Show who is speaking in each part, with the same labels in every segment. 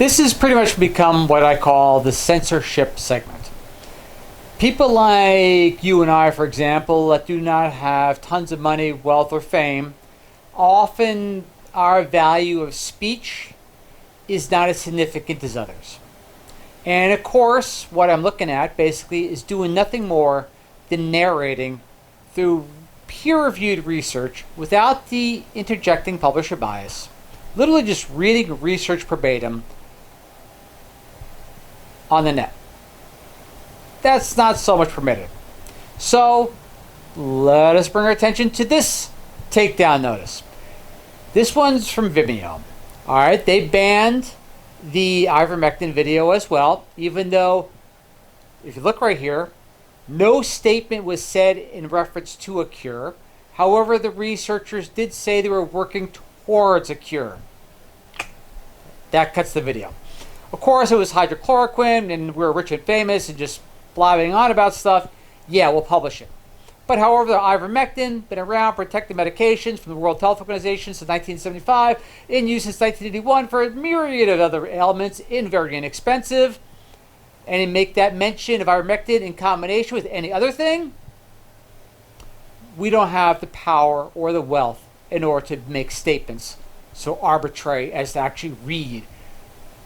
Speaker 1: This has pretty much become what I call the censorship segment. People like you and I, for example, that do not have tons of money, wealth, or fame, often our value of speech is not as significant as others. And of course, what I'm looking at basically is doing nothing more than narrating through peer-reviewed research without the interjecting publisher bias. Literally just reading research verbatim on the net. That's not so much permitted. So let us bring our attention to this takedown notice. This one's from Vimeo. All right, they banned the ivermectin video as well, even though, if you look right here, no statement was said in reference to a cure. However, the researchers did say they were working towards a cure. That cuts the video. Of course, it was hydrochloroquine, and we're rich and famous and just blabbing on about stuff. Yeah, we'll publish it. But however, the ivermectin, been around protecting medications from the World Health Organization since 1975, in use since 1981 for a myriad of other ailments, and very inexpensive. And to make that mention of ivermectin in combination with any other thing, we don't have the power or the wealth in order to make statements so arbitrary as to actually read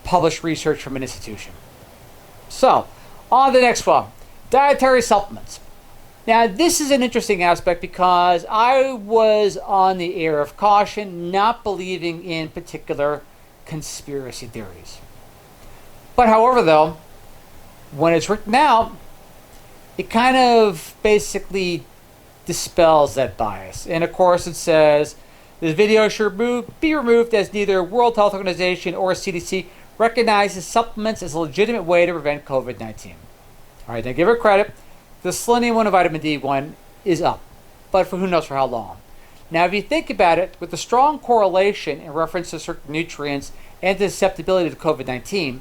Speaker 1: published research from an institution. So, on to the next one, dietary supplements. Now, this is an interesting aspect because I was on the air of caution, not believing in particular conspiracy theories. But however, though, when it's written out, it kind of basically dispels that bias. And of course, it says, this video should be removed as neither World Health Organization or CDC recognizes supplements as a legitimate way to prevent COVID-19. All right, now give her credit. The selenium one and vitamin D one is up, but for who knows for how long. Now, if you think about it, with the strong correlation in reference to certain nutrients and the susceptibility to COVID-19,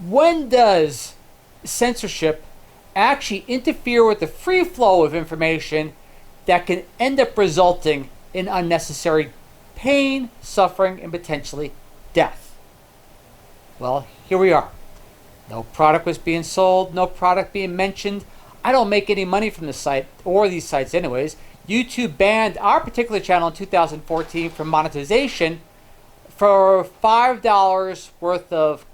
Speaker 1: when does censorship actually interfere with the free flow of information that can end up resulting in unnecessary pain, suffering, and potentially death? Well, here we are. No product was being sold, no product being mentioned. I don't make any money from the site, or these sites anyways. YouTube banned our particular channel in 2014 from monetization for $5 worth of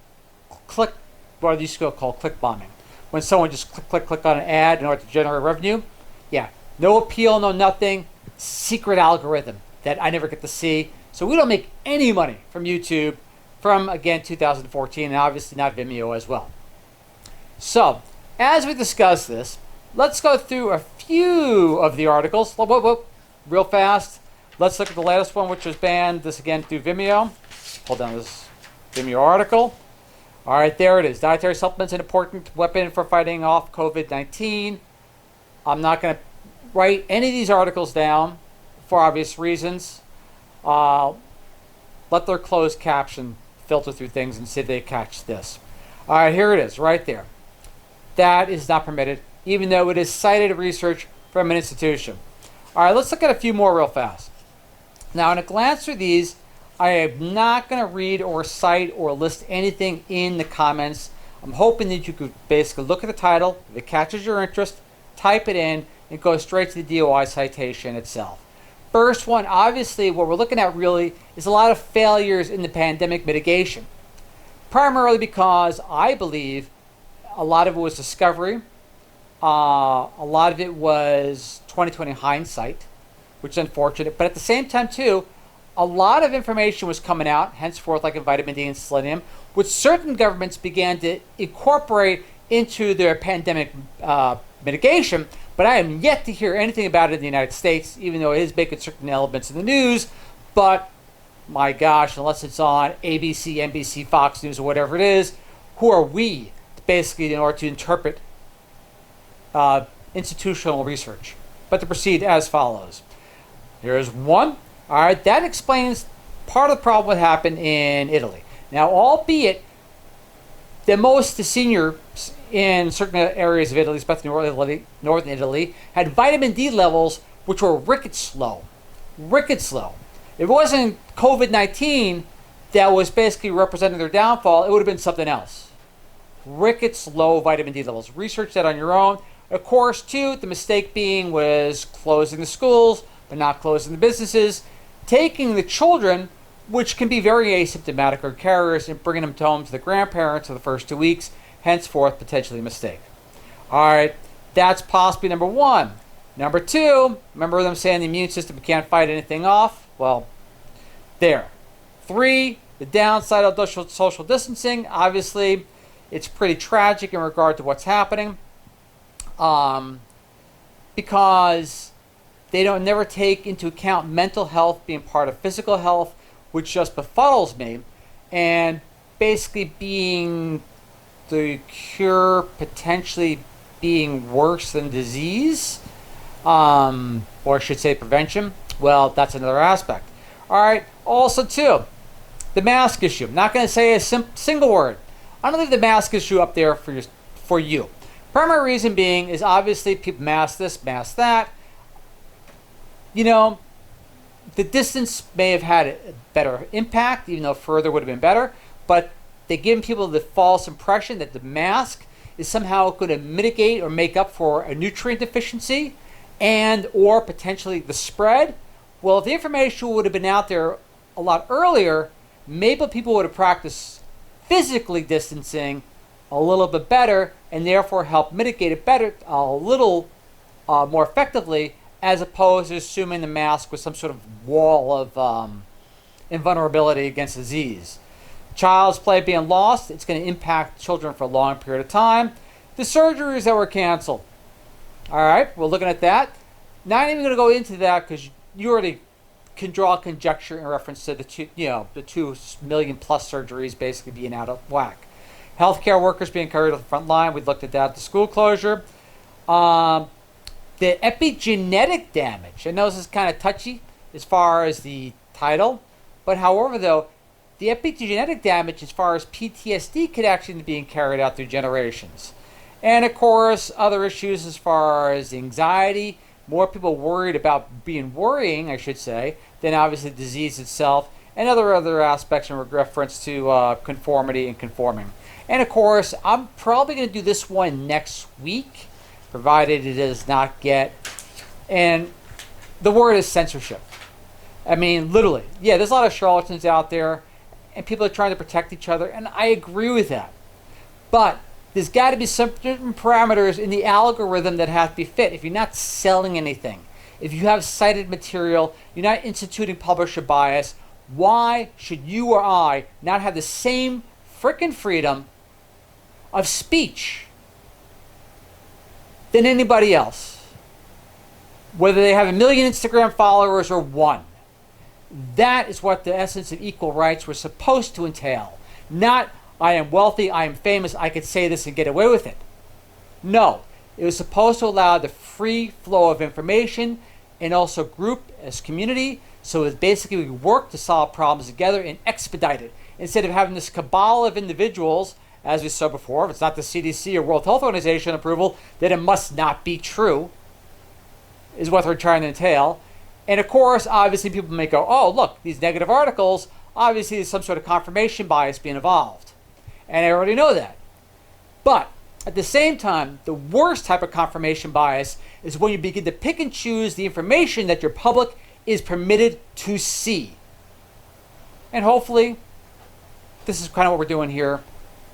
Speaker 1: click, what these called click bombing. When someone just click on an ad in order to generate revenue. Yeah, no appeal, no nothing. Secret algorithm that I never get to see. So we don't make any money from YouTube from, again, 2014, and obviously not Vimeo as well. So, as we discuss this, let's go through a few of the articles. Real fast. Let's look at the latest one, which was banned. This again through Vimeo. Hold down this Vimeo article. All right, there it is. Dietary supplements, an important weapon for fighting off COVID-19. I'm not going to write any of these articles down for obvious reasons. Let their closed caption filter through things and see if they catch this. All right, here it is, right there. That is not permitted, even though it is cited research from an institution. All right, let's look at a few more real fast. Now, in a glance through these, I am not going to read or cite or list anything in the comments. I'm hoping that you could basically look at the title, if it catches your interest, type it in, and go straight to the DOI citation itself. First one, obviously, what we're looking at really is a lot of failures in the pandemic mitigation. Primarily because I believe a lot of it was discovery. A lot of it was 2020 hindsight, which is unfortunate. But at the same time, too, a lot of information was coming out, henceforth, like in vitamin D and selenium, which certain governments began to incorporate into their pandemic mitigation. But I am yet to hear anything about it in the United States, even though it is making certain elements in the news. But my gosh, unless it's on ABC, NBC, Fox News, or whatever it is, who are we basically in order to interpret institutional research? But to proceed as follows. Here's one. All right, that explains part of the problem that happened in Italy. Now, albeit the seniors in certain areas of Italy, especially northern Italy, had vitamin D levels which were rickets low. Rickets low. It wasn't COVID-19 that was basically representing their downfall, it would have been something else. Ricketts, low vitamin D levels. Research that on your own. Of course, too, the mistake being was closing the schools, but not closing the businesses. Taking the children, which can be very asymptomatic or carriers, and bringing them home to the grandparents for the first 2 weeks, henceforth potentially a mistake. All right, that's possibly number one. Number two, remember them saying the immune system can't fight anything off? Well, there. Three, the downside of social distancing. Obviously, it's pretty tragic in regard to what's happening, because they don't never take into account mental health being part of physical health, which just befuddles me, and basically being the cure potentially being worse than disease, or I should say prevention. Well, that's another aspect. All right. Also, too, the mask issue. I'm not going to say a single word. I'm going to leave the mask issue up there for you. Primary reason being is obviously people mask this, mask that. You know, the distance may have had a better impact, even though further would have been better, but they give people the false impression that the mask is somehow going to mitigate or make up for a nutrient deficiency and or potentially the spread. Well, if the information would have been out there a lot earlier, maybe people would have practiced physically distancing a little bit better and therefore help mitigate it better, a little more effectively, as opposed to assuming the mask was some sort of wall of invulnerability against disease. Child's play being lost, it's going to impact children for a long period of time. The surgeries that were canceled. All right, we're looking at that. Not even going to go into that because you already can draw conjecture in reference to the 2 million plus surgeries basically being out of whack. Healthcare workers being carried to the front line. We looked at that. The school closure. The epigenetic damage. I know this is kind of touchy as far as the title, but however, though, the epigenetic damage as far as PTSD could actually be being carried out through generations. And of course, other issues as far as anxiety. More people worried about worrying, I should say, than obviously the disease itself, and other aspects in reference to conformity and conforming. And of course, I'm probably going to do this one next week, provided it does not get. And the word is censorship. I mean, literally. Yeah, there's a lot of charlatans out there, and people are trying to protect each other, and I agree with that. But there's got to be some certain parameters in the algorithm that have to be fit. If you're not selling anything, if you have cited material, you're not instituting publisher bias, why should you or I not have the same frickin' freedom of speech than anybody else? Whether they have 1 million Instagram followers or 1. That is what the essence of equal rights was supposed to entail. Not, I am wealthy, I am famous, I could say this and get away with it. No, it was supposed to allow the free flow of information and also group as community, so it basically we work to solve problems together and expedite it. Instead of having this cabal of individuals, as we said before, if it's not the CDC or World Health Organization approval, then it must not be true, is what they're trying to entail. And of course, obviously people may go, oh, look, these negative articles, obviously there's some sort of confirmation bias being involved. And I already know that. But at the same time, the worst type of confirmation bias is when you begin to pick and choose the information that your public is permitted to see. And hopefully, this is kind of what we're doing here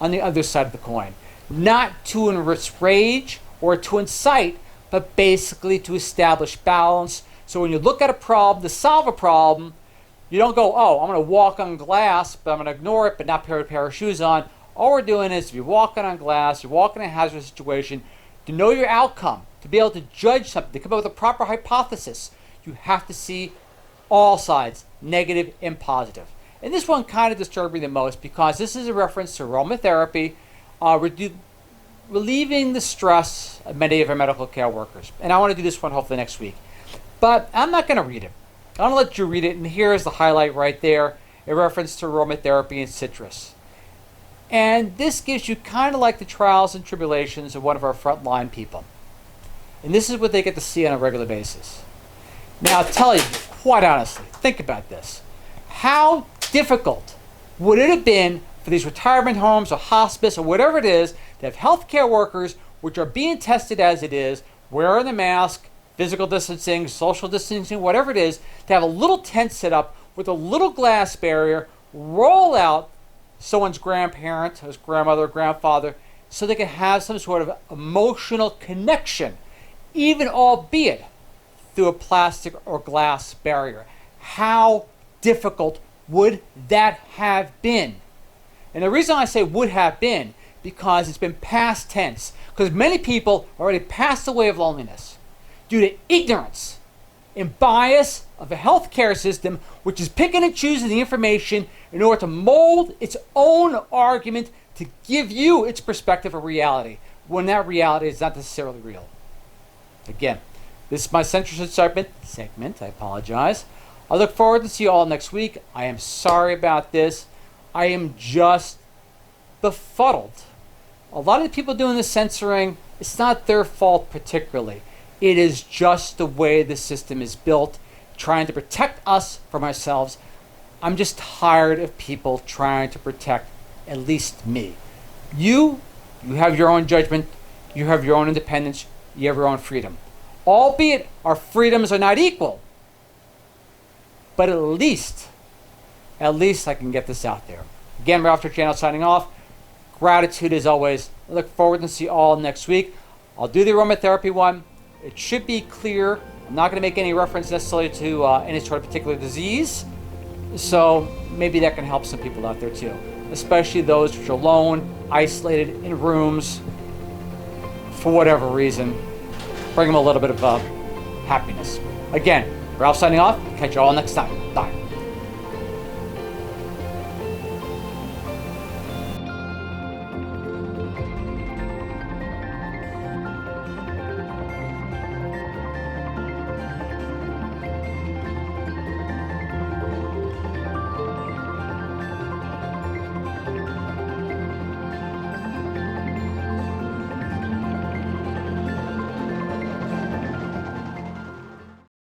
Speaker 1: on the other side of the coin. Not to enrage or to incite, but basically to establish balance. So when you look at a problem, to solve a problem, you don't go, oh, I'm going to walk on glass, but I'm going to ignore it, but not put a pair of shoes on. All we're doing is, if you're walking on glass, you're walking in a hazardous situation, to know your outcome, to be able to judge something, to come up with a proper hypothesis, you have to see all sides, negative and positive. And this one kind of disturbed me the most because this is a reference to aromatherapy, relieving the stress of many of our medical care workers. And I want to do this one hopefully next week. But I'm not going to read it. I'm going to let you read it, and here's the highlight right there, a reference to aromatherapy and citrus. And this gives you kind of like the trials and tribulations of one of our frontline people. And this is what they get to see on a regular basis. Now, I'll tell you, quite honestly, think about this. How difficult would it have been for these retirement homes or hospice or whatever it is to have healthcare workers which are being tested as it is, wearing the mask, physical distancing, social distancing, whatever it is, to have a little tent set up with a little glass barrier, roll out someone's grandparent, his grandmother, grandfather, so they can have some sort of emotional connection, even albeit through a plastic or glass barrier. How difficult would that have been? And the reason I say would have been, because it's been past tense, because many people already passed away of loneliness due to ignorance and bias of a healthcare system which is picking and choosing the information in order to mold its own argument to give you its perspective of reality, when that reality is not necessarily real. Again, this is my censorship segment. I apologize. I look forward to see you all next week. I am sorry about this. I am just befuddled. A lot of the people doing the censoring, it's not their fault particularly. It is just the way the system is built, trying to protect us from ourselves. I'm just tired of people trying to protect at least me. You have your own judgment, you have your own independence, you have your own freedom. Albeit our freedoms are not equal, but at least I can get this out there. Again, Ralph Channel signing off. Gratitude as always. I look forward to see you all next week. I'll do the aromatherapy one. It should be clear. I'm not going to make any reference necessarily to any sort of particular disease. So maybe that can help some people out there too, especially those which are alone, isolated in rooms for whatever reason. Bring them a little bit of happiness. Again, Ralph signing off. Catch you all next time. Bye.